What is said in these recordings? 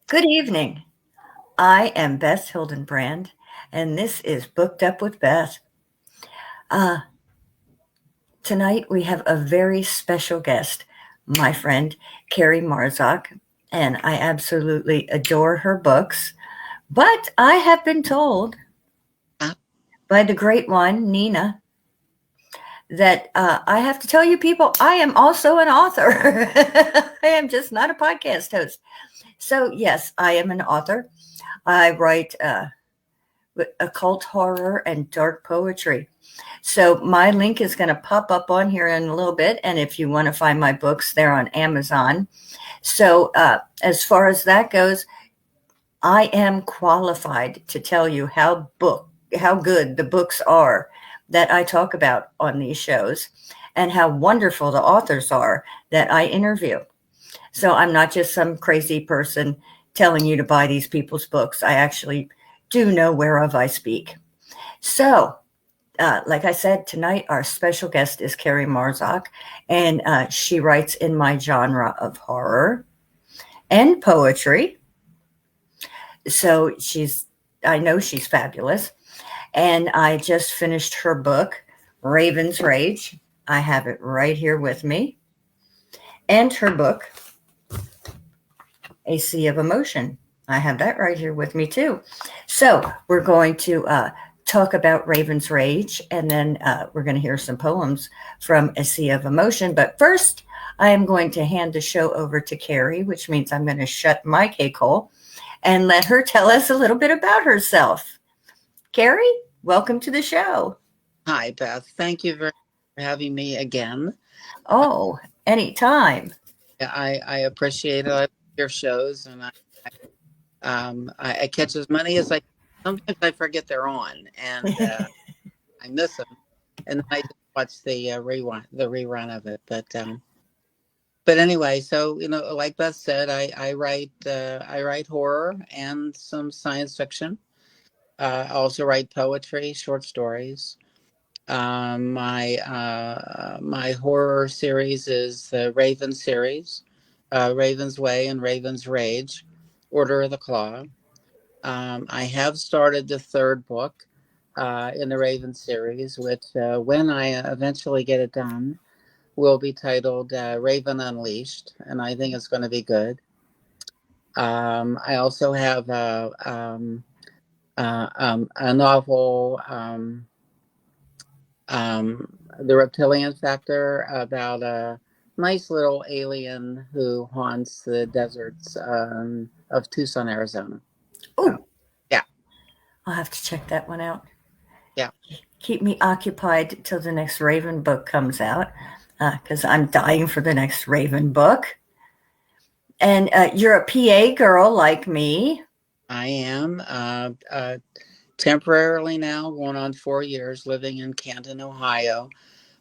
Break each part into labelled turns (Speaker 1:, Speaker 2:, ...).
Speaker 1: Good evening. I am Beth Hildenbrand, and this is Booked Up with Beth. Uh, Tonight we have a very special guest, my friend Kerry Marzock, and I absolutely adore her books. But I have been told
Speaker 2: Ah,
Speaker 1: by the great one, Nina, that I have to tell you people, I am also an author. I am just not a podcast host. So, yes, I am an author. I write occult horror and dark poetry. So my link is going to pop up on here in a little bit. And if you want to find my books, they're on Amazon. So as far as that goes, I am qualified to tell you how good the books are that I talk about on these shows and how wonderful the authors are that I interview. So I'm not just some crazy person telling you to buy these people's books. I actually do know whereof I speak. So, like I said, tonight our special guest is Kerry Marzock, and she writes in my genre of horror and poetry. So I know she's fabulous. And I just finished her book, Raven's Rage. I have it right here with me. And her book, A Sea of Emotion. I have that right here with me too. So we're going to talk about Raven's Rage, and then we're going to hear some poems from A Sea of Emotion. But first, I am going to hand the show over to Kerry, which means I'm going to shut my cake hole and let her tell us a little bit about herself. Kerry, welcome to the show.
Speaker 2: Hi, Beth. Thank you very much for having me again.
Speaker 1: Oh, anytime.
Speaker 2: I appreciate it. I love your shows, and I catch as many as I. Sometimes I forget they're on, and I miss them, and then I just watch the rerun of it. But anyway, so like Beth said, I write horror and some science fiction. I also write poetry, short stories. My horror series is the Raven series, Raven's Way and Raven's Rage, Order of the Claw. I have started the third book in the Raven series, which, when I eventually get it done, will be titled Raven Unleashed, and I think it's going to be good. I also have a novel. The Reptilian Factor, about a nice little alien who haunts the deserts of Tucson, Arizona. So,
Speaker 1: Oh,
Speaker 2: yeah,
Speaker 1: I'll have to check that one out.
Speaker 2: yeah,
Speaker 1: Keep me occupied till the next Raven book comes out because I'm dying for the next Raven book. And you're a PA girl like me.
Speaker 2: I am temporarily now going on 4 years living in Canton, Ohio.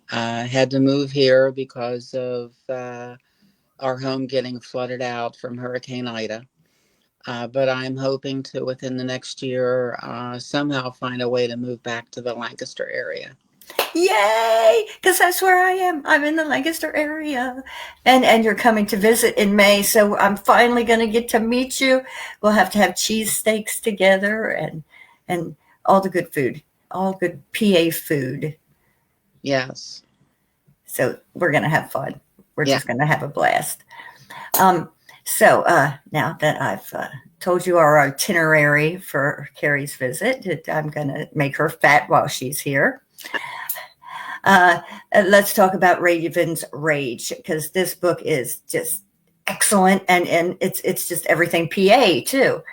Speaker 2: Had to move here because of our home getting flooded out from Hurricane Ida. But I'm hoping to, within the next year, somehow find a way to move back to the Lancaster area.
Speaker 1: Yay! Because that's where I am. I'm in the Lancaster area. And you're coming to visit in May. So I'm finally going to get to meet you. We'll have to have cheesesteaks together and all the good food, all good PA food.
Speaker 2: Yes.
Speaker 1: So we're going to have fun. We're
Speaker 2: Yeah.
Speaker 1: just going to have a blast. Um, so now that I've told you our itinerary for Carrie's visit, I'm going to make her fat while she's here. Uh, let's talk about Raven's Rage because this book is just excellent and it's just everything PA too.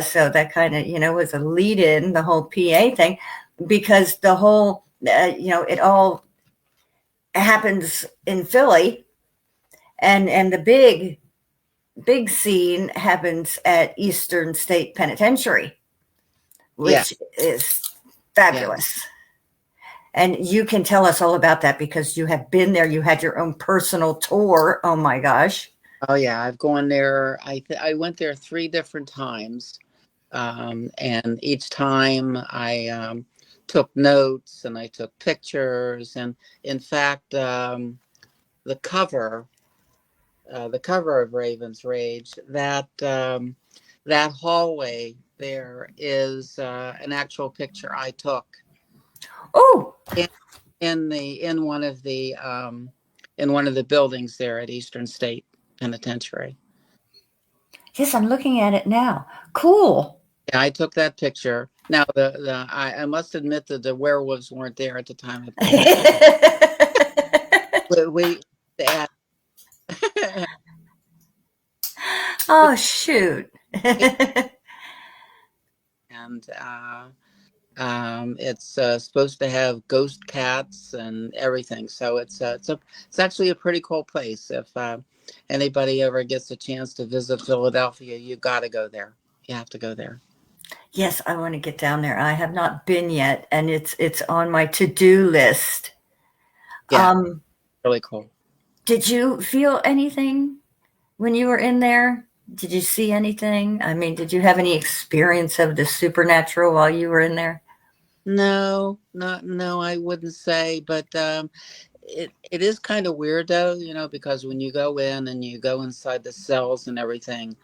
Speaker 1: So that kind of was a lead in the whole PA thing because the whole it all happens in Philly and the big scene happens at Eastern State Penitentiary,
Speaker 2: Yeah.
Speaker 1: which is
Speaker 2: Yeah.
Speaker 1: fabulous. And you can tell us all about that because you have been there. You had your own personal tour. Oh my gosh.
Speaker 2: Oh, yeah. I've gone there. I went there three different times. And each time I took notes and I took pictures. And in fact, the cover, the cover of Raven's Rage, that that hallway there is an actual picture I took
Speaker 1: Oh,
Speaker 2: in, in one of the buildings there at Eastern State Penitentiary.
Speaker 1: yes, I'm looking at it now. Cool.
Speaker 2: Yeah, I took that picture. Now I must admit that the werewolves weren't there at the time I took that. We to add
Speaker 1: Oh, shoot.
Speaker 2: and it's supposed to have ghost cats and everything. So it's actually a pretty cool place. If anybody ever gets a chance to visit Philadelphia, you got to go there. You have to go there.
Speaker 1: Yes, I want to get down there. I have not been yet, and it's on my to-do list.
Speaker 2: Yeah,
Speaker 1: Um,
Speaker 2: really cool.
Speaker 1: did you feel anything when you were in there? Did you see anything? I mean, did you have any experience of the supernatural while you were in there?
Speaker 2: No, not no, I wouldn't say, but it is kind of weird though, because when you go in and you go inside the cells and everything,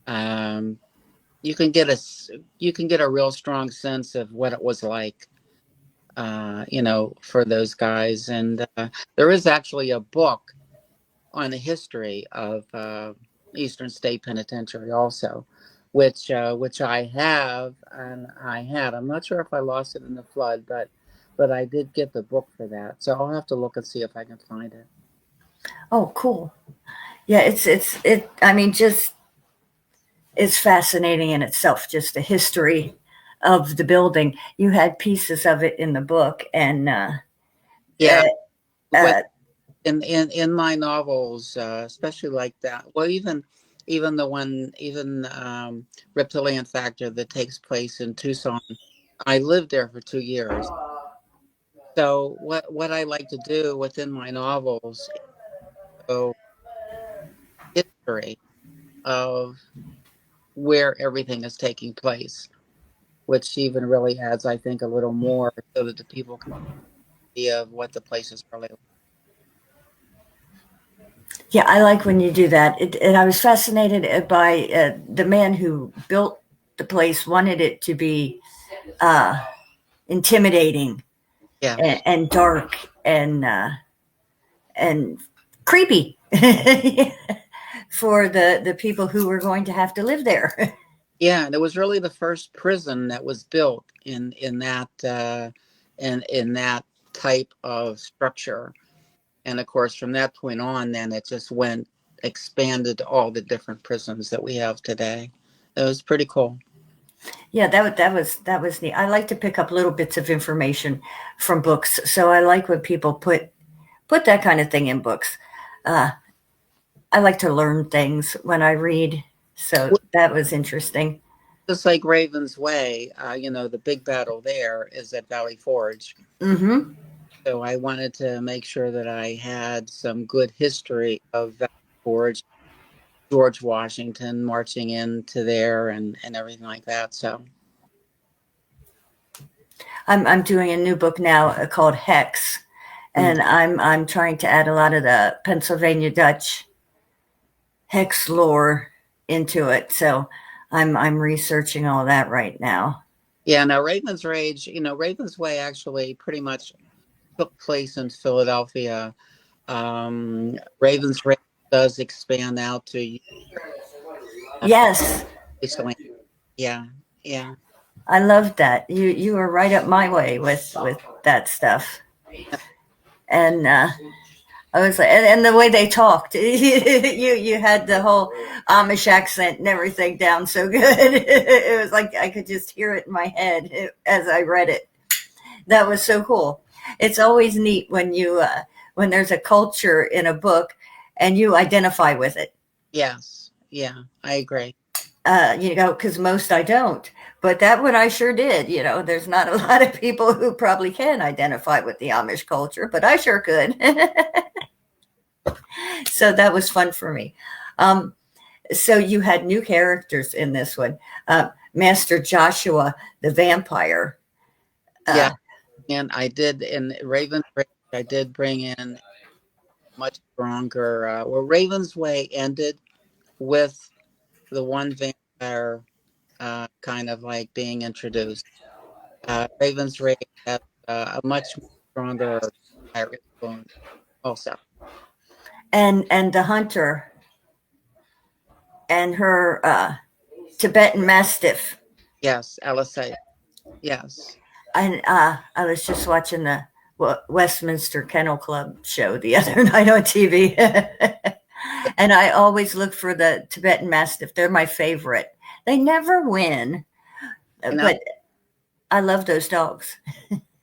Speaker 2: um, you can get you can get a real strong sense of what it was like, for those guys. And there is actually a book on the history of Eastern State Penitentiary also, which I have and I had. I'm not sure if I lost it in the flood, but I did get the book for that. So I'll have to look and see if I can find it.
Speaker 1: Oh, cool. Yeah, it. I mean, just it's fascinating in itself. Just the history of the building. You had pieces of it in the book, and
Speaker 2: Yeah,
Speaker 1: uh,
Speaker 2: what
Speaker 1: uh,
Speaker 2: in my novels, especially like that. Well, even the one, even Reptilian Factor that takes place in Tucson. I lived there for 2 years. So what I like to do within my novels is show history of where everything is taking place, which even really adds, I think, a little more so that the people can see of what the place is really like.
Speaker 1: yeah, I like when you do that. And I was fascinated by the man who built the place wanted it to be uh, intimidating
Speaker 2: Yes.
Speaker 1: and dark and creepy for the people who were going to have to live there.
Speaker 2: Yeah, and it was really the first prison that was built in that in that type of structure. And of course, from that point on, then it just went expanded to all the different prisons that we have today. It was pretty cool.
Speaker 1: Yeah, that was neat. I like to pick up little bits of information from books, so I like when people put that kind of thing in books. Uh, I like to learn things when I read, so that was interesting.
Speaker 2: Just like Raven's Way, the big battle there is at Valley Forge.
Speaker 1: Mm-hmm.
Speaker 2: So I wanted to make sure that I had some good history of Valley Forge, George Washington marching into there and everything like that. So,
Speaker 1: I'm doing a new book now called Hex,
Speaker 2: mm,
Speaker 1: and I'm trying to add a lot of the Pennsylvania Dutch hex lore into it. So I'm researching all that right now.
Speaker 2: yeah, now Raven's Rage, Raven's Way actually pretty much took place in Philadelphia. Raven's Rage does expand out to uh,
Speaker 1: Yes,
Speaker 2: Bestselling. Yeah, yeah.
Speaker 1: I love that. You were right up my way with that stuff. And I was like, and the way they talked, you had the whole Amish accent and everything down so good. It was like I could just hear it in my head as I read it. That was so cool. It's always neat when you when there's a culture in a book and you identify with it.
Speaker 2: Yes, yeah, I agree.
Speaker 1: Because most I don't. But that one I sure did. There's not a lot of people who probably can identify with the Amish culture, but I sure could. So that was fun for me. Um, so you had new characters in this one. Master Joshua, the vampire.
Speaker 2: Yeah,
Speaker 1: Uh,
Speaker 2: and I did in Raven's Rage, I did bring in much stronger. Well, Raven's Way ended with the one vampire. are kind of like being introduced. Raven's Rage has a much stronger pirate influence also.
Speaker 1: And the hunter and her Tibetan Mastiff.
Speaker 2: Yes, Alice. Yes.
Speaker 1: And I was just watching the Westminster Kennel Club show the other night on TV. And I always look for the Tibetan Mastiff. They're my favorite. They never win,
Speaker 2: I know.
Speaker 1: but I love those dogs.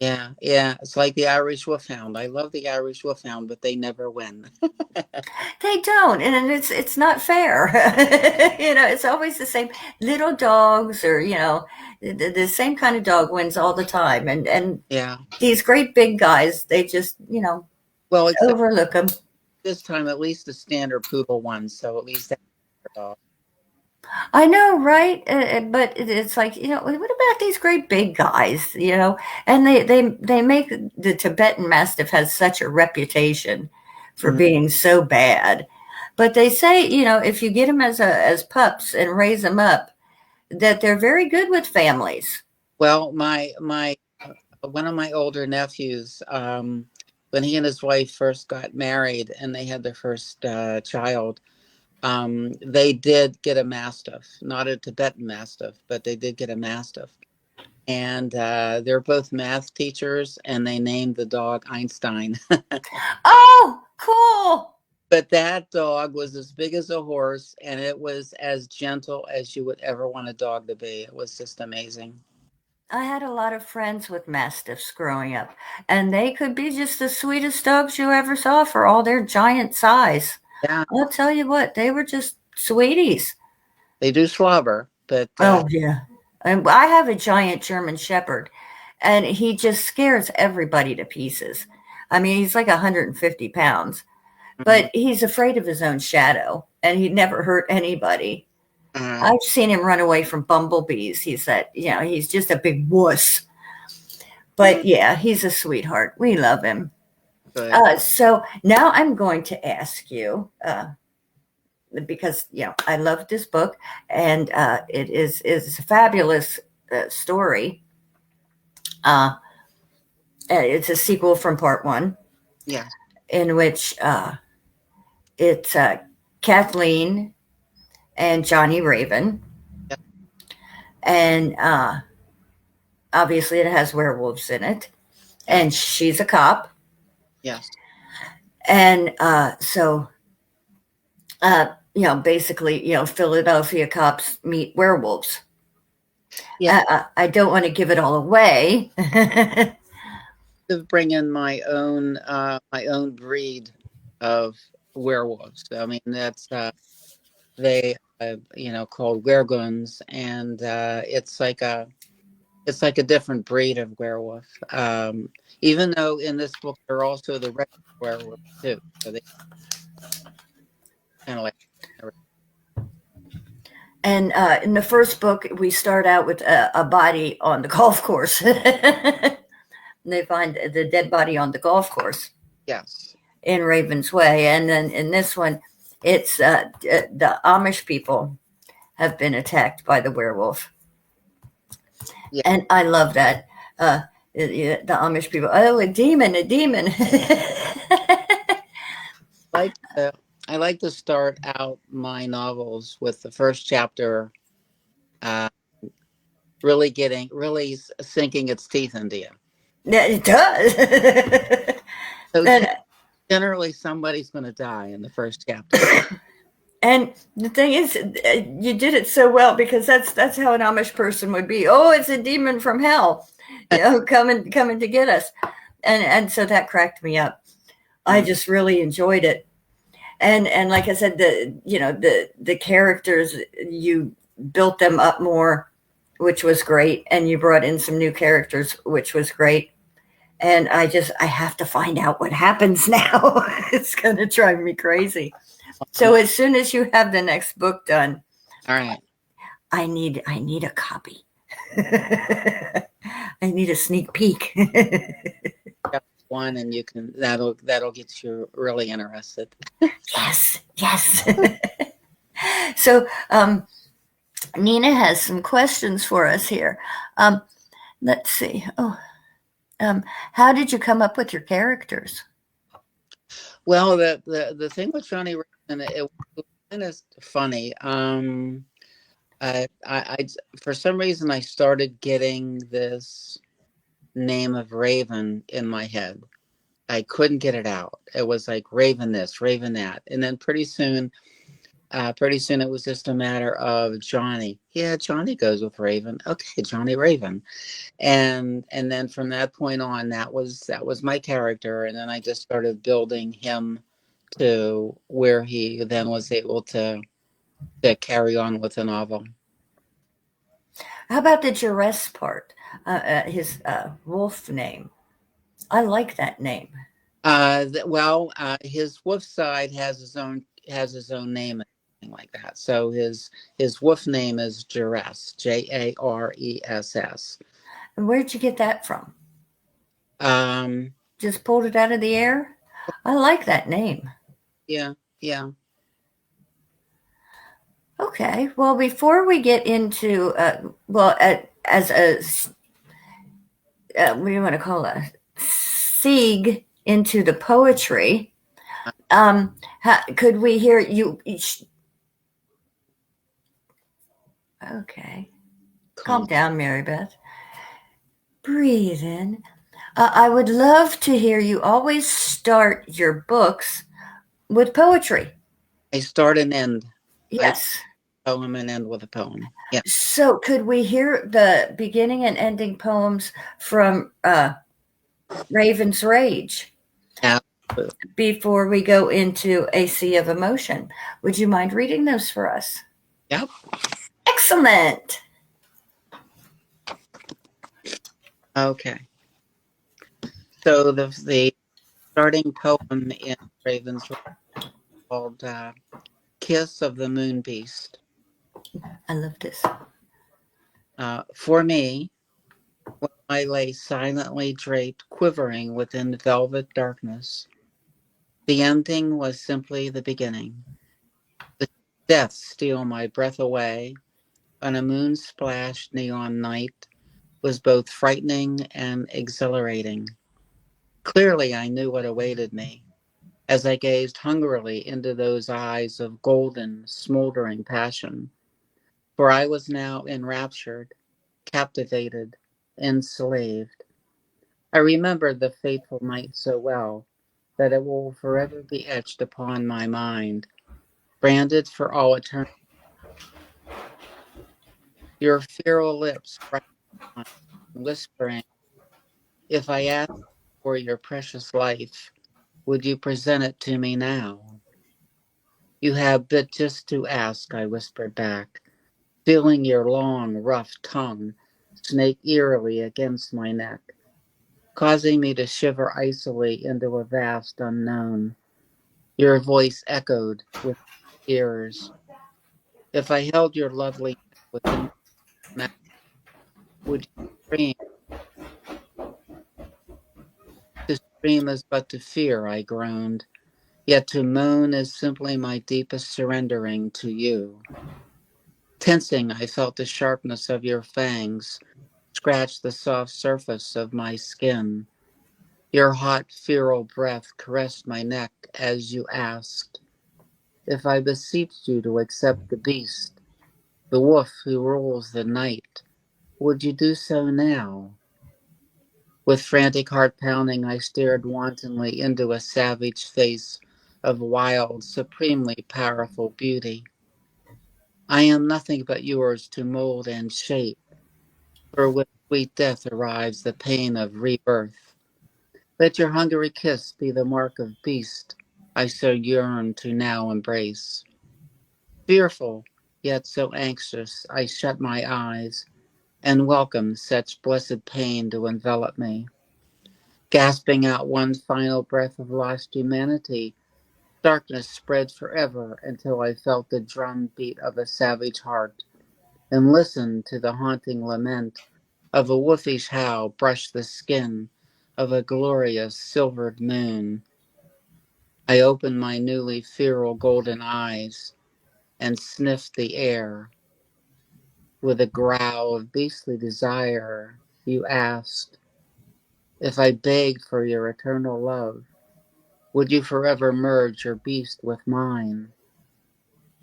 Speaker 2: Yeah, yeah. It's like the Irish Wolfhound. I love the Irish Wolfhound, but they never win.
Speaker 1: They don't, and it's not fair. It's always the same little dogs, or the same kind of dog wins all the time, and
Speaker 2: Yeah.
Speaker 1: these great big guys, they just
Speaker 2: Well, except
Speaker 1: overlook them.
Speaker 2: this time, at least the standard poodle one. So at least that's a dog.
Speaker 1: I know, right? But it's like, what about these great big guys? And they make the Tibetan Mastiff has such a reputation for
Speaker 2: Mhm.
Speaker 1: being so bad. But they say, if you get them as pups and raise them up, that they're very good with families.
Speaker 2: Well, my one of my older nephews, when he and his wife first got married and they had their first child, they did get a mastiff, not a Tibetan mastiff, but they did get a mastiff. And they're both math teachers, and they named the dog Einstein.
Speaker 1: Oh, cool.
Speaker 2: But that dog was as big as a horse, and it was as gentle as you would ever want a dog to be. It was just amazing.
Speaker 1: I had a lot of friends with Mastiffs growing up, and they could be just the sweetest dogs you ever saw for all their giant size.
Speaker 2: Yeah,
Speaker 1: I'll tell you what, they were just sweeties.
Speaker 2: they do slobber, but
Speaker 1: Oh, yeah. And I have a giant German Shepherd, and he just scares everybody to pieces. I mean, he's like 150 pounds,
Speaker 2: mhm.
Speaker 1: but he's afraid of his own shadow, and he'd never hurt anybody.
Speaker 2: uh,
Speaker 1: I've seen him run away from bumblebees. He's just a big wuss. But yeah, he's a sweetheart. We love him.
Speaker 2: good.
Speaker 1: So now I'm going to ask you, because I love this book, and it is a fabulous story. It's a sequel from part one,
Speaker 2: Yeah,
Speaker 1: in which it's Kathleen and Johnny Raven,
Speaker 2: yeah,
Speaker 1: and obviously it has werewolves in it,
Speaker 2: yeah,
Speaker 1: and she's a cop,
Speaker 2: yes,
Speaker 1: and so basically, Philadelphia cops meet werewolves.
Speaker 2: yeah.
Speaker 1: I don't want to give it all away.
Speaker 2: To bring in my own breed of werewolves. I mean, that's they called werguns, and it's like a different breed of werewolf. Even though in this book they're also the red werewolf too, so they kind of like.
Speaker 1: And in the first book, we start out with a body on the golf course. They find the dead body on the golf course
Speaker 2: Yes.
Speaker 1: in Raven's Way. And then in this one, it's the Amish people have been attacked by the werewolf.
Speaker 2: Yeah.
Speaker 1: And I love that. The Amish people, oh, a demon, a demon.
Speaker 2: Like I like to start out my novels with the first chapter uh, really sinking its teeth into you.
Speaker 1: It does.
Speaker 2: So
Speaker 1: and,
Speaker 2: generally somebody's going to die in the first chapter.
Speaker 1: and the thing is, you did it so well, because that's how an Amish person would be. Oh, it's a demon from hell, coming to get us. And so that cracked me up. I just really enjoyed it. And like I said, the characters, you built them up more, which was great, and you brought in some new characters, which was great. And I have to find out what happens now. It's going to drive me crazy. So as soon as you have the next book done,
Speaker 2: All right.
Speaker 1: I need a copy. I need a sneak peek.
Speaker 2: One, and you can that'll get you really interested.
Speaker 1: Yes. So Nina has some questions for us here. Um, let's see. Um, how did you come up with your characters?
Speaker 2: Well, the thing with Johnny Raven, it was kind of funny. I for some reason I started getting this name of Raven in my head. I couldn't get it out. It was like Raven this, Raven that, and then pretty soon it was just a matter of Johnny. Yeah, Johnny goes with Raven. Okay, Johnny Raven, and then from that point on, that was my character, and then I just started building him to where he then was able to carry on with the novel.
Speaker 1: How about the duress part? His wolf name. I like that name.
Speaker 2: His wolf side has his own name and everything like that. So his wolf name is Jaress, Jaress.
Speaker 1: And where'd you get that from?
Speaker 2: Um,
Speaker 1: Just pulled it out of the air? I like that name.
Speaker 2: yeah, yeah.
Speaker 1: Okay. Well, before we get into, as a, what do you want to call a sieg into the poetry, could we hear you? Okay. Calm
Speaker 2: Calm.
Speaker 1: down, Mary Beth. Breathe in. I would love to hear you always start your books with poetry.
Speaker 2: I start and end. I
Speaker 1: Yes.
Speaker 2: poem and end with a poem. Yeah,
Speaker 1: So, could we hear the beginning and ending poems from Raven's Rage
Speaker 2: absolutely.
Speaker 1: before we go into A Sea of Emotion? Would you mind reading those for us?
Speaker 2: Yep.
Speaker 1: Excellent.
Speaker 2: Okay. So the starting poem in Raven's Rage called "Kiss of the Moon Beast."
Speaker 1: I love this.
Speaker 2: For me, when I lay silently draped, quivering within velvet darkness, the ending was simply the beginning. The death steal my breath away on a moon-splashed neon night was both frightening and exhilarating. Clearly, I knew what awaited me as I gazed hungrily into those eyes of golden, smoldering passion, for I was now enraptured, captivated, enslaved. I remembered the fateful night so well that it will forever be etched upon my mind, branded for all eternity. Your feral lips pressed mine, whispering, "If I asked for your precious life, would you present it to me now?" "You have but just to ask," I whispered back, feeling your long, rough tongue snake eerily against my neck, causing me to shiver icily into a vast unknown. Your voice echoed with ears. "If I held your lovely neck within my mouth, would you scream?" "To scream is but to fear," I groaned. "Yet to moan is simply my deepest surrendering to you." Tensing, I felt the sharpness of your fangs scratch the soft surface of my skin. Your hot, feral breath caressed my neck as you asked, "If I beseeched you to accept the beast, the wolf who rules the night, would you do so now?" With frantic heart pounding, I stared wantonly into a savage face of wild, supremely powerful beauty. "I am nothing but yours to mold and shape, for with sweet death arrives the pain of rebirth. Let your hungry kiss be the mark of beast I so yearn to now embrace." Fearful, yet so anxious, I shut my eyes and welcomed such blessed pain to envelop me. Gasping out one final breath of lost humanity, darkness spread forever until I felt the drum beat of a savage heart and listened to the haunting lament of a wolfish howl brush the skin of a glorious silvered moon. I opened my newly feral golden eyes and sniffed the air. With a growl of beastly desire, you asked, if I begged for your eternal love, would you forever merge your beast with mine?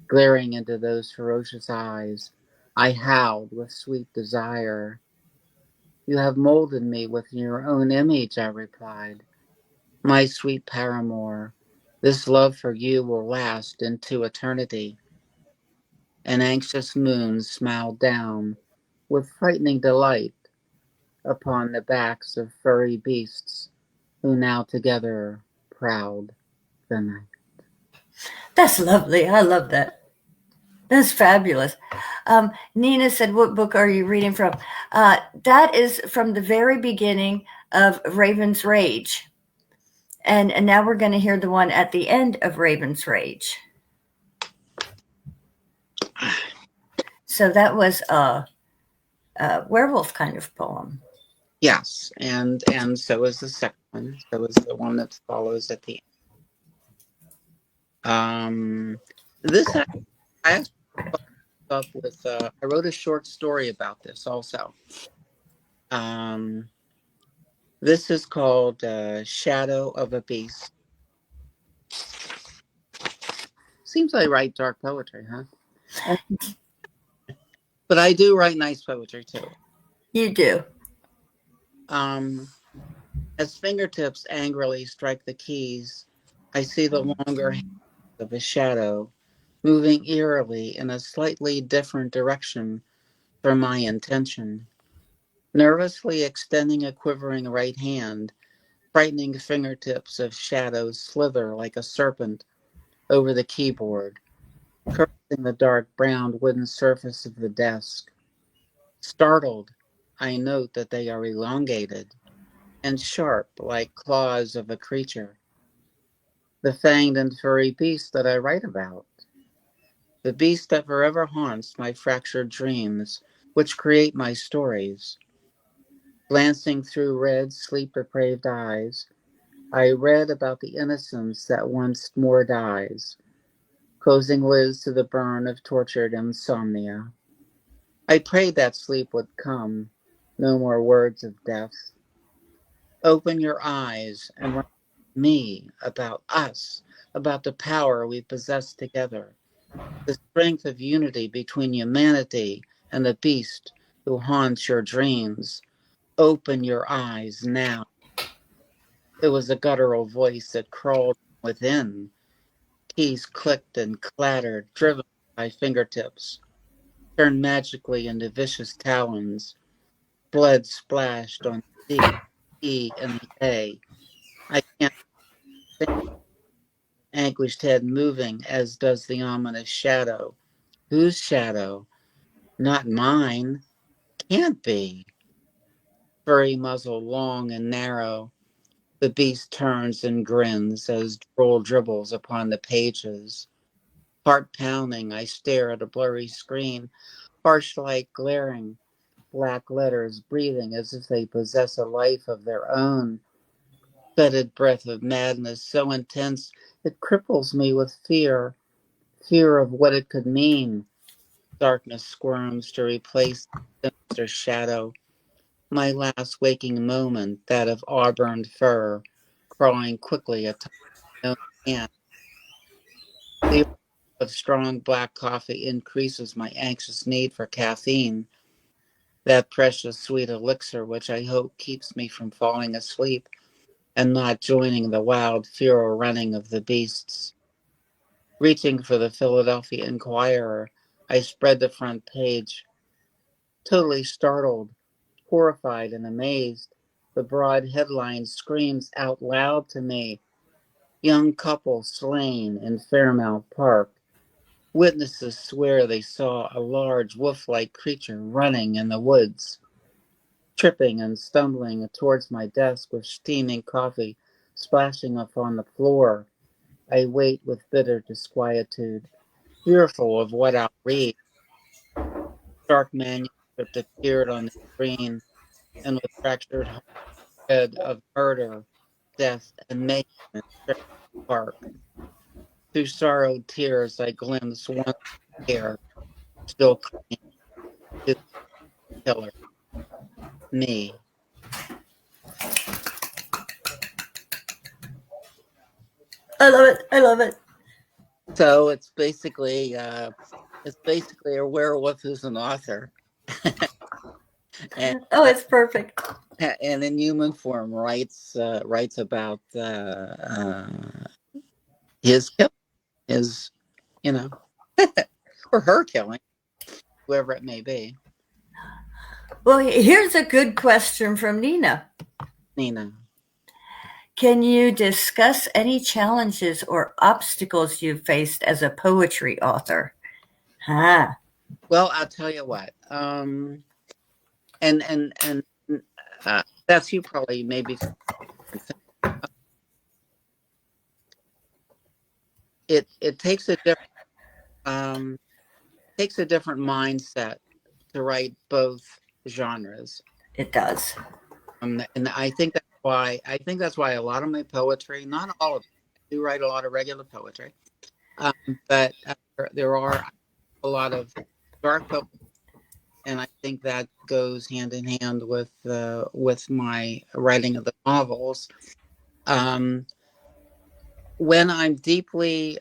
Speaker 2: Glaring into those ferocious eyes, I howled with sweet desire. You have molded me with your own image, I replied. My sweet paramour, this love for you will last into eternity. An anxious moon smiled down with frightening delight upon the backs of furry beasts who now together prowled the night.
Speaker 1: That's lovely. I love that. That's fabulous. Nina said, "What book are you reading from?" That is from the very beginning of Raven's Rage, and now we're going to hear the one at the end of Raven's Rage. So that was a werewolf kind of poem.
Speaker 2: Yes, and so is the second one. So is the one that follows at the end. This I actually up with. I wrote a short story about this also. Um, this is called "Shadow of a Beast." Seems I write dark poetry, huh? And, but I do write nice poetry too.
Speaker 1: You do.
Speaker 2: Um, as fingertips angrily strike the keys, I see the longer hand of a shadow moving eerily in a slightly different direction from my intention. Nervously extending a quivering right hand, frightening fingertips of shadows slither like a serpent over the keyboard, caressing the dark brown wooden surface of the desk. Startled, I note that they are elongated and sharp like claws of a creature, the fanged and furry beast that I write about, the beast that forever haunts my fractured dreams, which create my stories. Glancing through red, sleep-depraved eyes, I read about the innocence that once more dies, closing lids to the burn of tortured insomnia. I prayed that sleep would come, no more words of death. Open your eyes and remind me about us, about the power we possess together, the strength of unity between humanity and the beast who haunts your dreams. Open your eyes now. It was a guttural voice that crawled within. Keys clicked and clattered, driven by fingertips, turned magically into vicious talons. Blood splashed on the D, E, and the A. I can't think, anguished head moving as does the ominous shadow. Whose shadow? Not mine. Can't be. Furry muzzle long and narrow. The beast turns and grins as droll dribbles upon the pages. Heart pounding, I stare at a blurry screen, harsh light glaring, black letters breathing as if they possess a life of their own. Fetid breath of madness so intense it cripples me with fear, fear of what it could mean. Darkness squirms to replace the sinister shadow. My last waking moment, that of auburn fur, crawling quickly atop my own hand. The of strong black coffee increases my anxious need for caffeine, that precious sweet elixir which I hope keeps me from falling asleep and not joining the wild feral running of the beasts. Reaching for the Philadelphia Inquirer, I spread the front page, totally startled, horrified, and amazed. The broad headline screams out loud to me, young couple slain in Fairmount Park. Witnesses swear they saw a large wolf-like creature running in the woods, tripping and stumbling towards my desk with steaming coffee splashing upon the floor. I wait with bitter disquietude, fearful of what I'll read. Dark manuscript appeared on the screen, and with fractured head of murder, death, and mayhem in Fairmount Park. Through sorrowed tears, I glimpse one hair still clinging to killer, me.
Speaker 1: I love it. I love it.
Speaker 2: So it's basically a werewolf who's an author, and
Speaker 1: Oh, it's perfect.
Speaker 2: and in human form writes about his killing, his you know, or her killing, whoever it may be.
Speaker 1: Well, here's a good question from Nina.
Speaker 2: Nina.
Speaker 1: Can you discuss any challenges or obstacles you've faced as a poetry author? Huh.
Speaker 2: Well, I'll tell you what. And that's you probably maybe it takes a different mindset to write both genres.
Speaker 1: It does.
Speaker 2: And I think that's why a lot of my poetry, not all of it, I do write a lot of regular poetry, but there are a lot of dark poetry, and I think that goes hand in hand with my writing of the novels. Um, when I'm deeply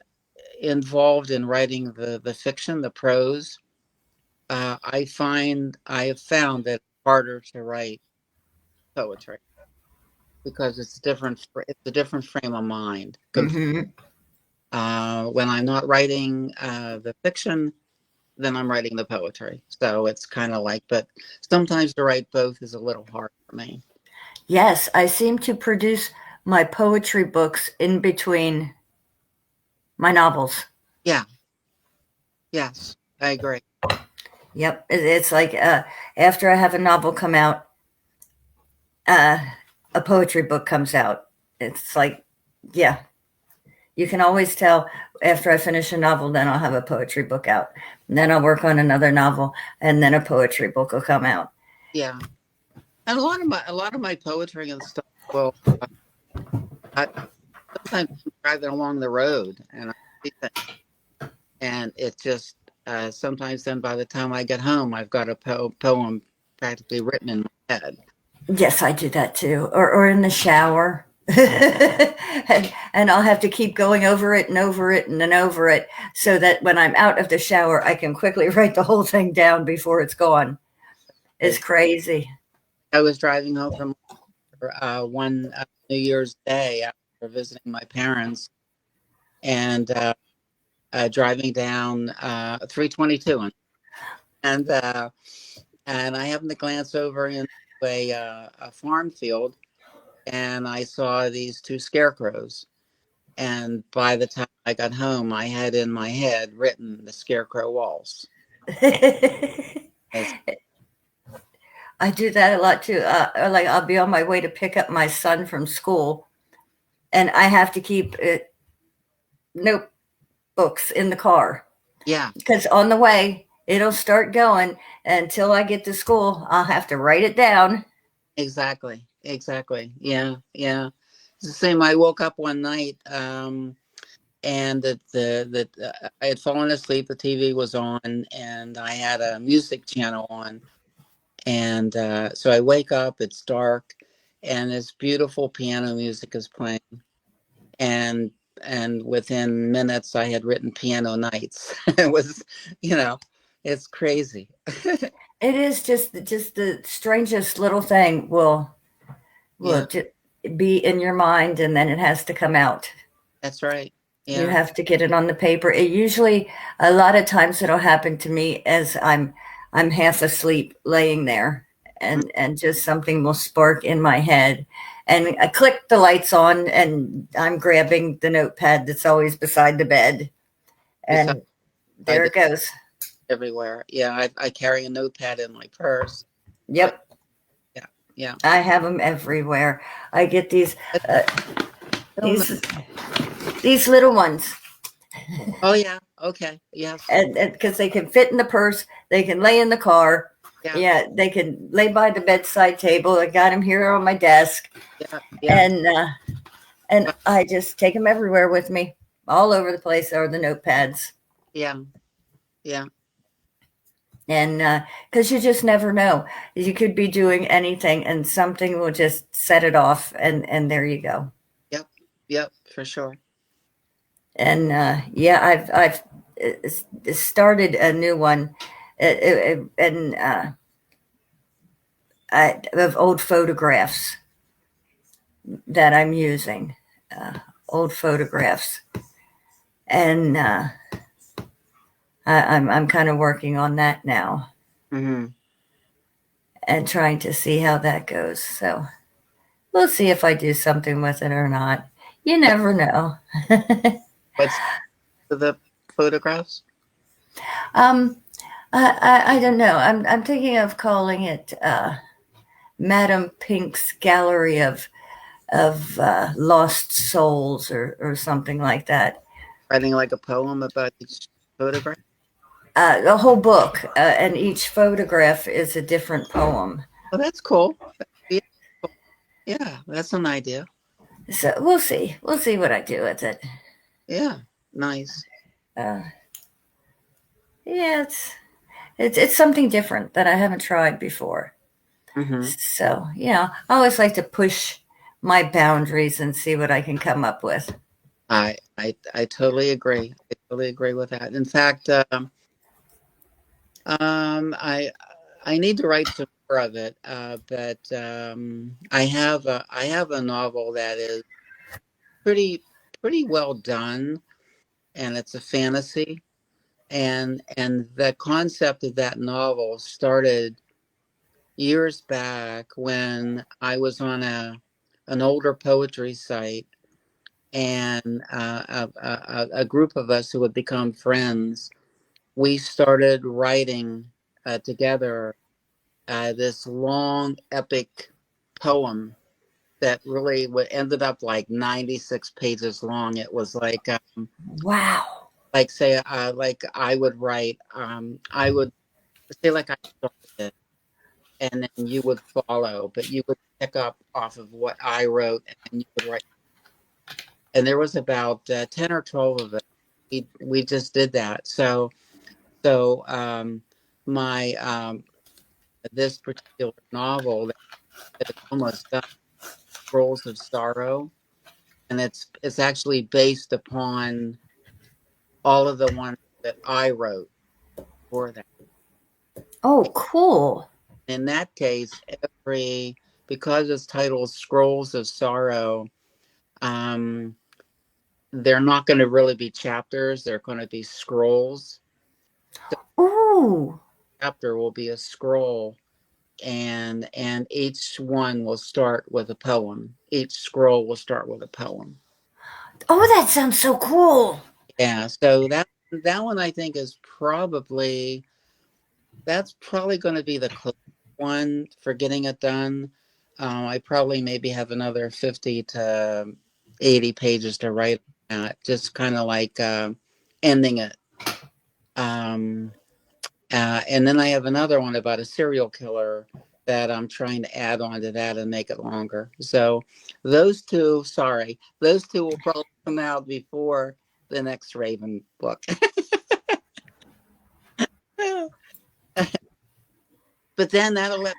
Speaker 2: involved in writing the fiction, the prose, I have found that it's harder to write poetry because it's a different frame of mind.
Speaker 1: Mm-hmm.
Speaker 2: When I'm not writing the fiction, then I'm writing the poetry. So it's kind of like, but sometimes to write both is a little hard for me.
Speaker 1: Yes, I seem to produce my poetry books in between my novels.
Speaker 2: Yeah. Yes, I agree.
Speaker 1: Yep. It's like after I have a novel come out, uh, a poetry book comes out. It's like, yeah, you can always tell after I finish a novel, then I'll have a poetry book out. And then I'll work on another novel, and then a poetry book will come out.
Speaker 2: Yeah. And a lot of my poetry and stuff, well, I sometimes I'm driving along the road and I see things, and it's just sometimes then by the time I get home, I've got a poem practically written in my head.
Speaker 1: Yes, I do that too. Or in the shower. And I'll have to keep going over it and over it and then over it so that when I'm out of the shower, I can quickly write the whole thing down before it's gone. It's crazy.
Speaker 2: I was driving home from one New Year's Day after visiting my parents, and driving down 322, and I happened to glance over into a farm field, and I saw these two scarecrows. And by the time I got home, I had in my head written the Scarecrow Waltz. As,
Speaker 1: I do that a lot too. Like I'll be on my way to pick up my son from school, and I have to keep notebooks in the car
Speaker 2: yeah,
Speaker 1: because on the way it'll start going. Until I get to school, I'll have to write it down.
Speaker 2: exactly. Exactly. Yeah, yeah. It's the same. I woke up one night, and I had fallen asleep. The TV was on, and I had a music channel on. And so I wake up. It's dark, and this beautiful piano music is playing. And within minutes, I had written Piano Nights. It was, you know, it's crazy.
Speaker 1: It is just the strangest little thing will
Speaker 2: Yeah,
Speaker 1: just be in your mind, and then it has to come out.
Speaker 2: that's right.
Speaker 1: You
Speaker 2: Yeah.
Speaker 1: have to get it on the paper. It usually a lot of times it'll happen to me as I'm half asleep laying there, and just something will spark in my head, and I click the lights on, and I'm grabbing the notepad that's always beside the bed,
Speaker 2: Besides,
Speaker 1: and
Speaker 2: I
Speaker 1: there
Speaker 2: did
Speaker 1: it goes.
Speaker 2: everywhere. Yeah, I carry a notepad in my purse. Uh,
Speaker 1: Yep,
Speaker 2: yeah, yeah.
Speaker 1: I have them everywhere. I get uh,
Speaker 2: Oh, no.
Speaker 1: these these little ones,
Speaker 2: Oh, yeah. Okay. Yes.
Speaker 1: and because they can fit in the purse, they can lay in the car.
Speaker 2: Yeah.
Speaker 1: Yeah, they can lay by the bedside table. I got them here on my desk,
Speaker 2: Yeah. Yeah.
Speaker 1: and I just take them everywhere with me, all over the place are the notepads.
Speaker 2: Yeah. Yeah.
Speaker 1: And because you just never know, you could be doing anything and something will just set it off, and there you go.
Speaker 2: Yep. Yep. For sure.
Speaker 1: And yeah, I've started a new one, and of old photographs that I'm using, old photographs, and I'm kind of working on that now
Speaker 2: Mm-hmm.
Speaker 1: and trying to see how that goes. So we'll see if I do something with it or not. You never know.
Speaker 2: What's the photographs?
Speaker 1: um, I don't know. I'm thinking of calling it Madame Pink's Gallery of Lost Souls, or something like that.
Speaker 2: Writing like a poem about each photograph.
Speaker 1: The whole book, and each photograph is a different poem.
Speaker 2: Oh, that's cool. Yeah, yeah, that's an idea.
Speaker 1: So we'll see. We'll see what I do with it.
Speaker 2: Yeah, nice.
Speaker 1: Uh, yeah, it's something different that I haven't tried before.
Speaker 2: Mm-hmm.
Speaker 1: So yeah, I always like to push my boundaries and see what I can come up with.
Speaker 2: I totally agree. I totally agree with that. In fact, um, I I need to write some more of it. But I have a novel that is pretty pretty well done, and it's a fantasy. And the concept of that novel started years back when I was on an older poetry site, and a group of us who had become friends, we started writing together this long epic poem that really ended up like 96 pages long. It was
Speaker 1: Wow.
Speaker 2: like say like I would write, I would say like I started it, and then you would follow, but you would pick up off of what I wrote, and then you would write. And there was about 10 or 12 of us. We just did that. So my this particular novel that is almost done, Scrolls of Sorrow, and it's actually based upon all of the ones that I wrote for that.
Speaker 1: Oh, cool.
Speaker 2: In that case, every because it's titled Scrolls of Sorrow, um, they're not going to really be chapters. They're going to be scrolls. So
Speaker 1: Ooh.
Speaker 2: chapter will be a scroll, and each one will start with a poem. Each scroll will start with a poem.
Speaker 1: Oh, that sounds so cool.
Speaker 2: Yeah, so that one I think is probably that's probably going to be the close one for getting it done. I probably maybe have another 50 to 80 pages to write on that, just kind of like ending it. Um, and then I have another one about a serial killer that I'm trying to add on to that and make it longer. So those two will probably come out before the next Raven book. But then that'll let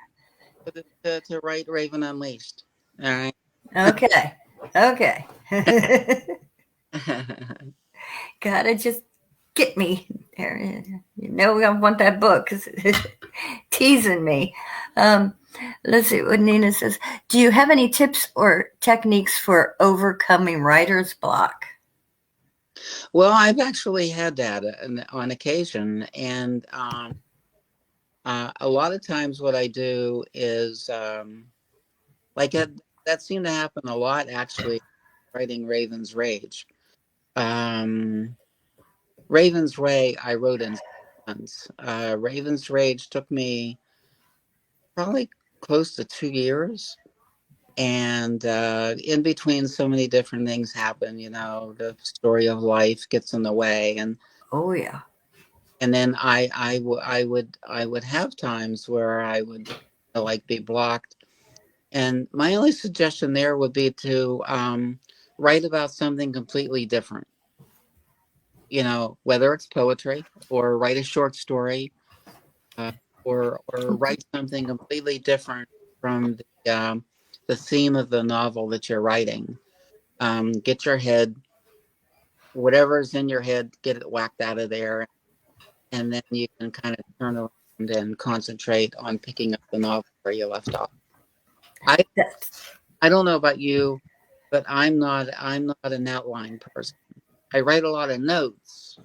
Speaker 2: me to write Raven Unleashed. All right.
Speaker 1: Okay. Okay. Gotta just get me there. You know I want that book because teasing me. Um, let's see what Nina says. Do you have any tips or techniques for overcoming writer's block?
Speaker 2: Well, I've actually had that on occasion, and a lot of times what I do is like that. That seemed to happen a lot actually. Writing Raven's Rage. Um, Raven's Way I wrote in months. Raven's Rage took me probably close to 2 years. And in between, so many different things happen. You know, the story of life gets in the way,
Speaker 1: Oh, yeah.
Speaker 2: and then I would have times where I would like be blocked. And my only suggestion there would be to write about something completely different. You know, whether it's poetry or write a short story, uh, or write something completely different from the theme of the novel that you're writing. Get your head, whatever's in your head, get it whacked out of there, and then you can kind of turn around and concentrate on picking up the novel where you left off. I
Speaker 1: That's,
Speaker 2: I don't know about you, but I'm not an outline person. I write a lot of notes.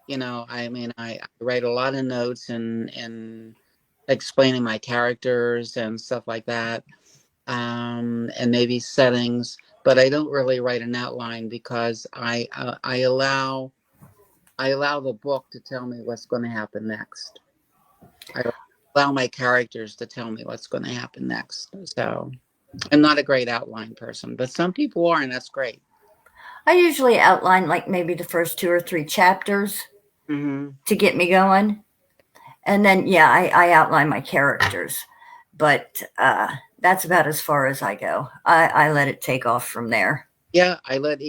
Speaker 2: I mean, I write a lot of notes and explaining my characters and stuff like that, and maybe settings. But I don't really write an outline because I allow the book to tell me what's going to happen next. I allow my characters to tell me what's going to happen next. So I'm not a great outline person, but some people are, and that's great.
Speaker 1: I usually outline like maybe the first 2 or 3 chapters
Speaker 2: Hmm.
Speaker 1: to get me going. And then, yeah, I outline my characters. But that's about as far as I go. I let it take off from there.
Speaker 2: Yeah, I let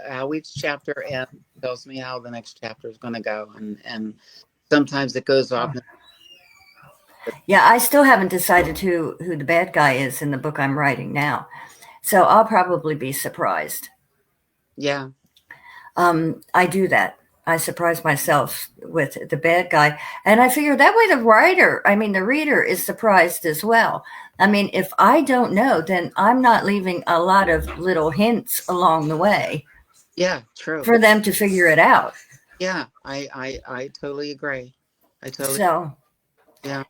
Speaker 2: how each chapter ends tells me how the next chapter is going to go, and sometimes it goes off.
Speaker 1: Yeah, I still haven't decided who the bad guy is in the book I'm writing now. So I'll probably be surprised.
Speaker 2: Yeah,
Speaker 1: I do that. I surprise myself with the bad guy. And I figure that way the reader is surprised as well. I mean, if I don't know, then I'm not leaving a lot of little hints along the way
Speaker 2: yeah, true.
Speaker 1: for them to figure it out.
Speaker 2: Yeah, I totally agree. I totally
Speaker 1: So,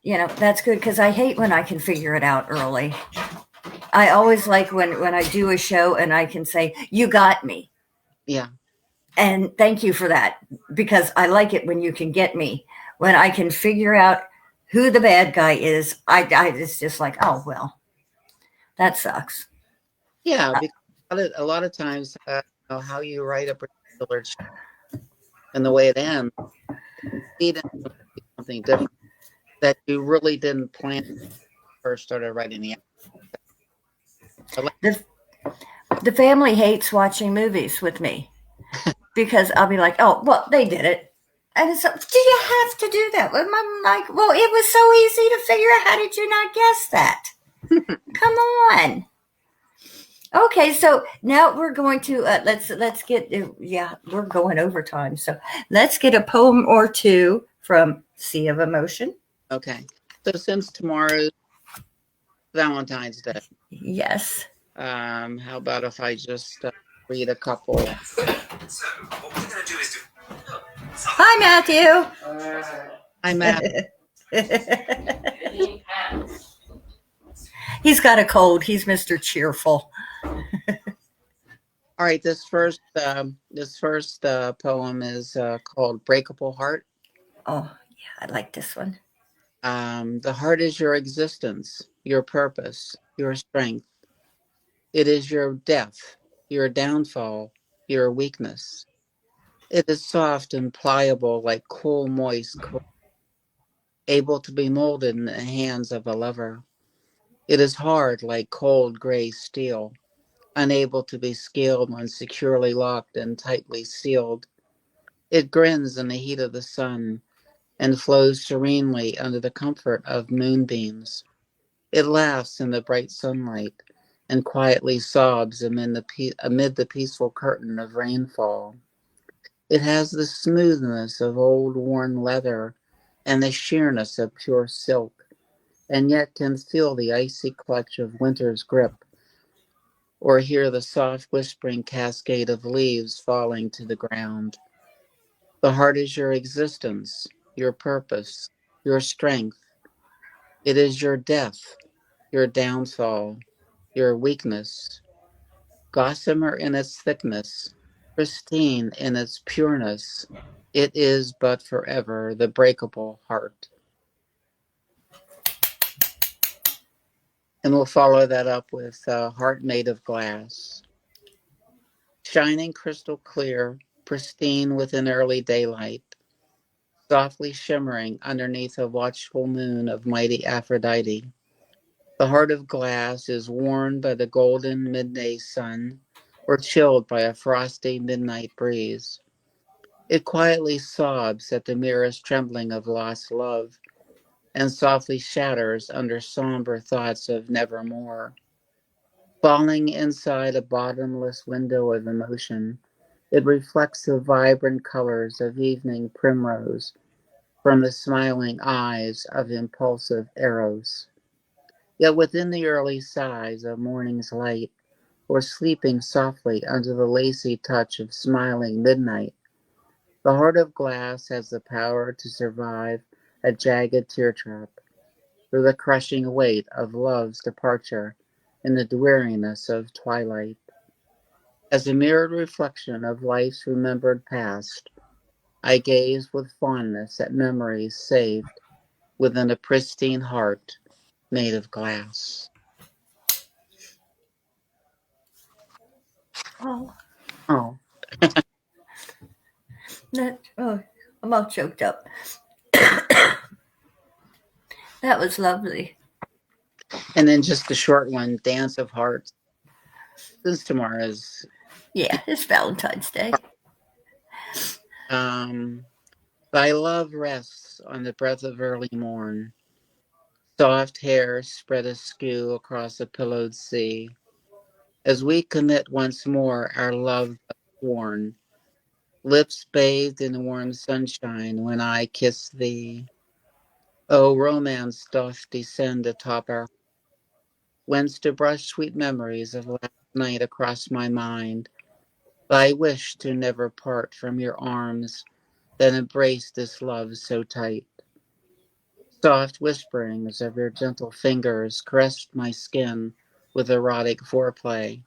Speaker 2: Yeah,
Speaker 1: that's good because I hate when I can figure it out early. I always like when I do a show and I can say, "You got me."
Speaker 2: yeah,
Speaker 1: And thank you for that because I like it when you can get me. When I can figure out who the bad guy is, it's just like, oh, well, that sucks.
Speaker 2: yeah. Because a lot of times, how you write a particular and the way it ends, lead into something different that you really didn't plan when you first started writing the.
Speaker 1: The, the family hates watching movies with me because I'll be like, oh, well, they did it. And it's like, do you have to do that? And I'm like, well, it was so easy to figure out. How did you not guess that? Come on. Okay, so now we're going to let's get yeah, we're going over time. So let's get a poem or two from Sea of Emotion.
Speaker 2: Okay, so since tomorrow's Valentine's Day,
Speaker 1: Yes.
Speaker 2: how about if I just read a couple?
Speaker 1: Hi, Matthew.
Speaker 2: I'm at.
Speaker 1: He's got a cold. He's Mr. Cheerful.
Speaker 2: All right, this first poem is called "Breakable Heart."
Speaker 1: Oh, yeah, I like this one.
Speaker 2: The heart is your existence, your purpose, your strength. It is your death, your downfall, your weakness. It is soft and pliable like cool, moist coal, able to be molded in the hands of a lover. It is hard like cold gray steel, unable to be scaled when securely locked and tightly sealed. It grins in the heat of the sun and flows serenely under the comfort of moonbeams. It laughs in the bright sunlight and quietly sobs amid the peaceful curtain of rainfall. It has the smoothness of old worn leather and the sheerness of pure silk, and yet can feel the icy clutch of winter's grip, or hear the soft whispering cascade of leaves falling to the ground. The heart is your existence, your purpose, your strength. It is your death, your downfall, your weakness, gossamer in its thickness, pristine in its pureness. It is but forever the breakable heart. And we'll follow that up with Heart Made of Glass. Shining crystal clear, pristine within early daylight, softly shimmering underneath a watchful moon of mighty Aphrodite. The heart of glass is warmed by the golden midday sun or chilled by a frosty midnight breeze. It quietly sobs at the merest trembling of lost love, and softly shatters under somber thoughts of nevermore. Falling inside a bottomless window of emotion, it reflects the vibrant colors of evening primrose from the smiling eyes of impulsive Eros. Yet within the early sighs of morning's light, or sleeping softly under the lacy touch of smiling midnight, the heart of glass has the power to survive a jagged teardrop through the crushing weight of love's departure in the dreariness of twilight. As a mirrored reflection of life's remembered past, I gaze with fondness at memories saved within a pristine heart made of glass.
Speaker 1: Oh,
Speaker 2: Oh,
Speaker 1: oh, I'm all choked up. That was lovely.
Speaker 2: and then just a short one, Dance of Hearts. Since tomorrow is,
Speaker 1: Yeah, it's Valentine's Day.
Speaker 2: um, thy love rests on the breath of early morn. Soft hair spread askew across a pillowed sea. As we commit once more our love sworn, lips bathed in warm sunshine when I kiss thee. Oh, romance doth descend atop our whence to brush sweet memories of last night across my mind. Thy wish to never part from your arms that embrace this love so tight. Soft whisperings of your gentle fingers caressed my skin with erotic foreplay.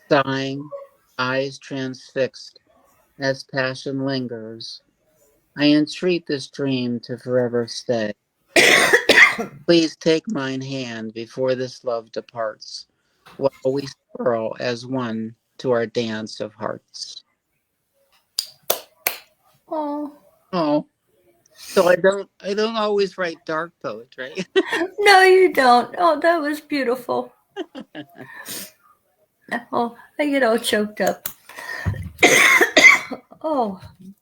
Speaker 2: Sighing, eyes transfixed as passion lingers, I entreat this dream to forever stay. Please take mine hand before this love departs, while we swirl as one to our dance of hearts.
Speaker 1: Oh,
Speaker 2: Oh, so I don't always write dark poetry.
Speaker 1: no, you don't. Oh, that was beautiful. Oh, I get all choked up. Oh,
Speaker 2: And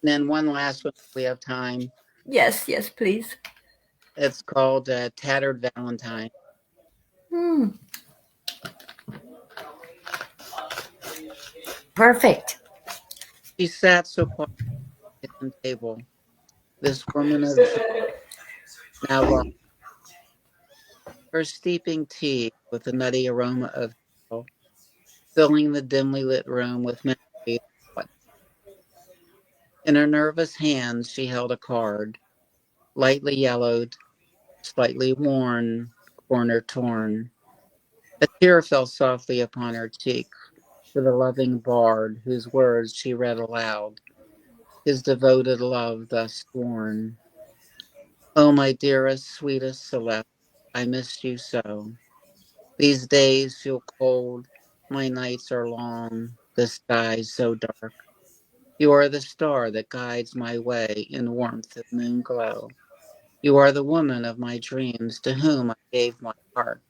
Speaker 2: then one last one, if we have time.
Speaker 1: yes, yes, please.
Speaker 2: It's called Tattered Valentine.
Speaker 1: Hmm, perfect.
Speaker 2: She sat so quiet at the table, this woman of dreams, now lost, her steeping tea with the nutty aroma of ale, filling the dimly lit room with memories. In her nervous hands she held a card, lightly yellowed, slightly worn, corner torn. A tear fell softly upon her cheek for the loving bard whose words she read aloud, his devoted love thus sworn. Oh, my dearest, sweetest Celeste, I miss you so. These days feel cold, my nights are long, the skies so dark. You are the star that guides my way in warmth of moon glow. You are the woman of my dreams to whom I gave my heart.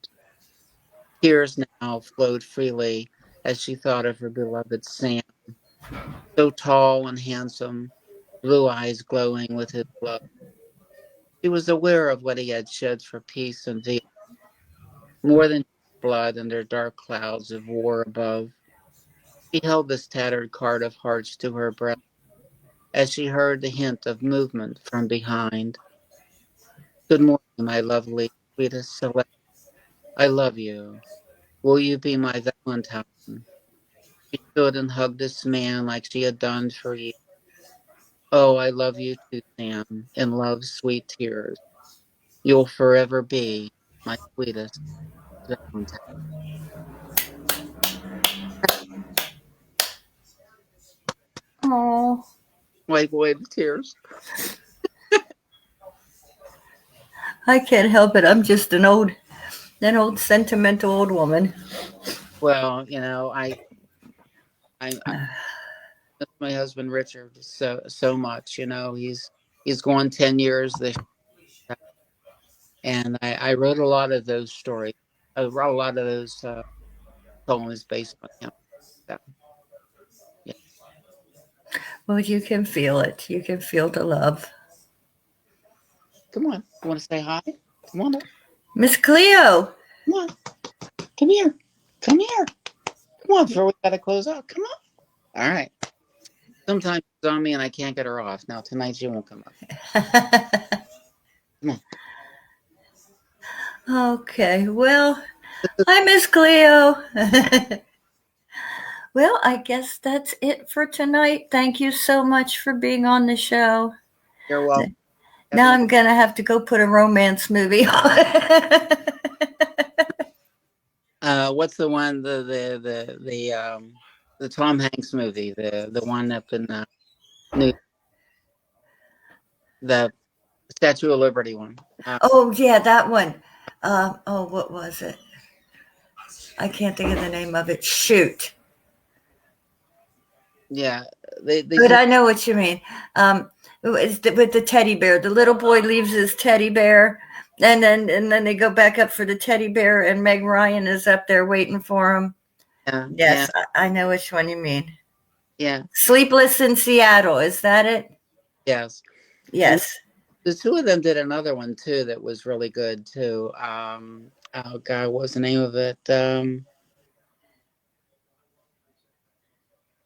Speaker 2: Tears now flowed freely as she thought of her beloved Sam, so tall and handsome, blue eyes glowing with his love. She was aware of what he had shed for peace and thee, more than blood under dark clouds of war above. She held this tattered card of hearts to her breast as she heard the hint of movement from behind. Good morning, my lovely, sweetest Celeste. I love you. Will you be my Valentine? She stood and hugged this man like she had done for you. Oh, I love you too, Sam, in love's sweet tears. You'll forever be my sweetest Valentine.
Speaker 1: Oh,
Speaker 2: Wipe away the tears.
Speaker 1: I can't help it. I'm just an old sentimental old woman.
Speaker 2: Well, I miss my husband Richard so much. He's gone 10 years this year, and I wrote a lot of those stories. I wrote a lot of those poems based on him. So, yeah.
Speaker 1: Well, you can feel it. You can feel the love.
Speaker 2: Come on. You want to say hi? Come on.
Speaker 1: Miss Cleo.
Speaker 2: Come on. Come here. Come here. Come on, before we got to close out. Come on. All right. Sometimes she's on me and I can't get her off. Now, tonight she won't come up. Come on.
Speaker 1: Okay, well, hi, Miss Cleo. Well, I guess that's it for tonight. Thank you so much for being on the show.
Speaker 2: You're welcome.
Speaker 1: Now I'm going to have to go put a romance movie on.
Speaker 2: What's the one, the Tom Hanks movie, the one up in New, the Statue of Liberty one?
Speaker 1: Oh, yeah, that one. What was it? I can't think of the name of it. Shoot.
Speaker 2: Yeah,
Speaker 1: but I know what you mean. With the teddy bear, the little boy leaves his teddy bear, and then they go back up for the teddy bear, and Meg Ryan is up there waiting for him. Yes, yeah. I know which one you mean.
Speaker 2: Yeah.
Speaker 1: Sleepless in Seattle, is that it?
Speaker 2: Yes.
Speaker 1: Yes.
Speaker 2: And the two of them did another one too that was really good too. Oh God, what was the name of it?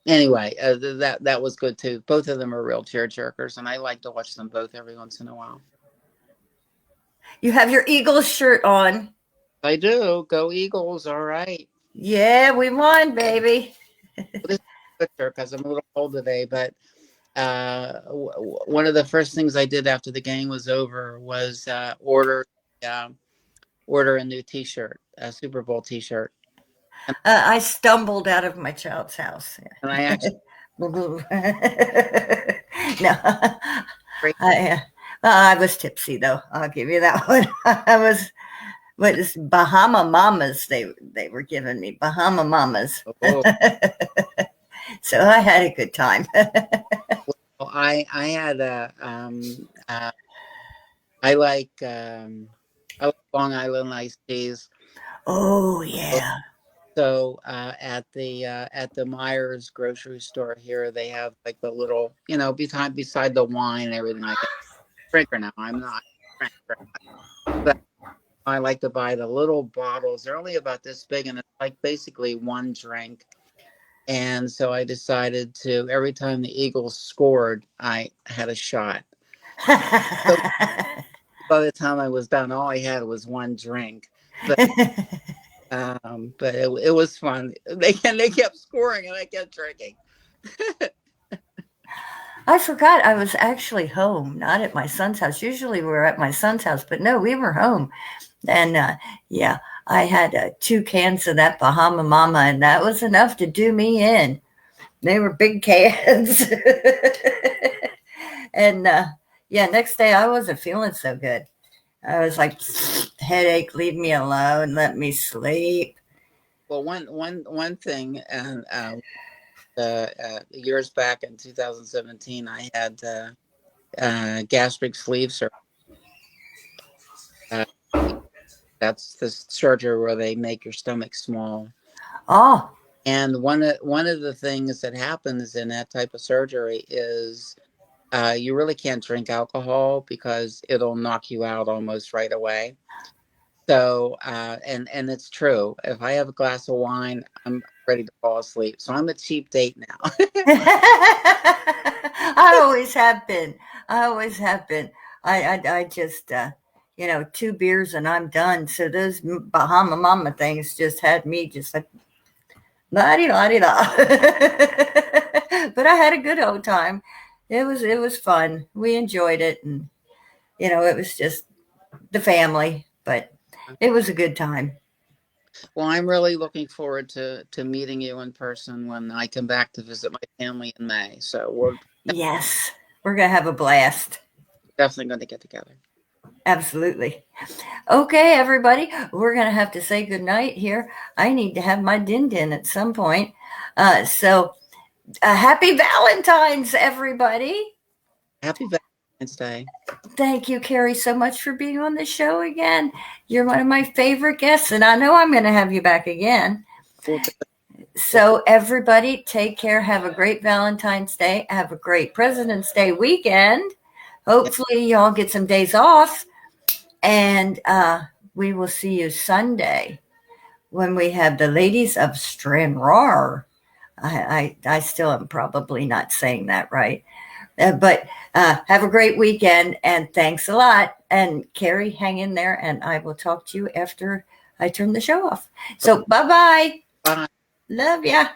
Speaker 2: Anyway, that was good too. Both of them are real tearjerkers, and I like to watch them both every once in a while.
Speaker 1: You have your Eagles shirt on.
Speaker 2: I do. Go Eagles! All right.
Speaker 1: Yeah, we won, baby.
Speaker 2: Well, this is a picture because I'm a little cold today, but one of the first things I did after the game was over was order a new T-shirt, a Super Bowl T-shirt.
Speaker 1: I stumbled out of my child's house.
Speaker 2: And I actually
Speaker 1: no, I was tipsy though. I'll give you that one. I was. What is Bahama Mamas? They were giving me Bahama Mamas. Oh. So I had a good time.
Speaker 2: Well, I had I like Long Island iced teas.
Speaker 1: Oh yeah.
Speaker 2: So at the Myers grocery store here, they have like the little, beside the wine and everything like that. Drinker now, I'm not a drinker, but I like to buy the little bottles. They're only about this big, and it's like basically one drink. And so I decided to, every time the Eagles scored, I had a shot. So by the time I was done, all I had was one drink. But it was fun. They kept scoring, and I kept drinking.
Speaker 1: I forgot I was actually home, not at my son's house. Usually we're at my son's house, but no, we were home. And yeah, I had 2 cans of that Bahama Mama, and that was enough to do me in. They were big cans. And yeah, next day I wasn't feeling so good. I was like, headache, leave me alone, let me sleep.
Speaker 2: Well, one thing, and years back in 2017, I had gastric sleeve surgery. That's the surgery where they make your stomach small.
Speaker 1: Oh.
Speaker 2: And one of the things that happens in that type of surgery is you really can't drink alcohol because it'll knock you out almost right away. So, and it's true. If I have a glass of wine, I'm ready to fall asleep. So I'm a cheap date now.
Speaker 1: I always have been. I just, 2 beers and I'm done. So those Bahama Mama things just had me just like, la-di-la-di-la. But I had a good old time. It was fun. We enjoyed it. And, it was just the family, but it was a good time.
Speaker 2: Well, I'm really looking forward to meeting you in person when I come back to visit my family in May. So we're
Speaker 1: going to have a blast.
Speaker 2: Definitely going to get together.
Speaker 1: Absolutely. Okay, everybody, we're going to have to say goodnight here. I need to have my din-din at some point. So happy Valentine's, everybody.
Speaker 2: Happy Valentine's Day.
Speaker 1: Thank you, Kerry, so much for being on the show again. You're one of my favorite guests, and I know I'm going to have you back again. So everybody take care. Have a great Valentine's Day. Have a great President's Day weekend. Hopefully y'all get some days off. And we will see you Sunday when we have the ladies of Stranraer. I still am probably not saying that right. But have a great weekend, and thanks a lot. And Kerry, hang in there, and I will talk to you after I turn the show off. So bye-bye.
Speaker 2: Bye.
Speaker 1: Love ya.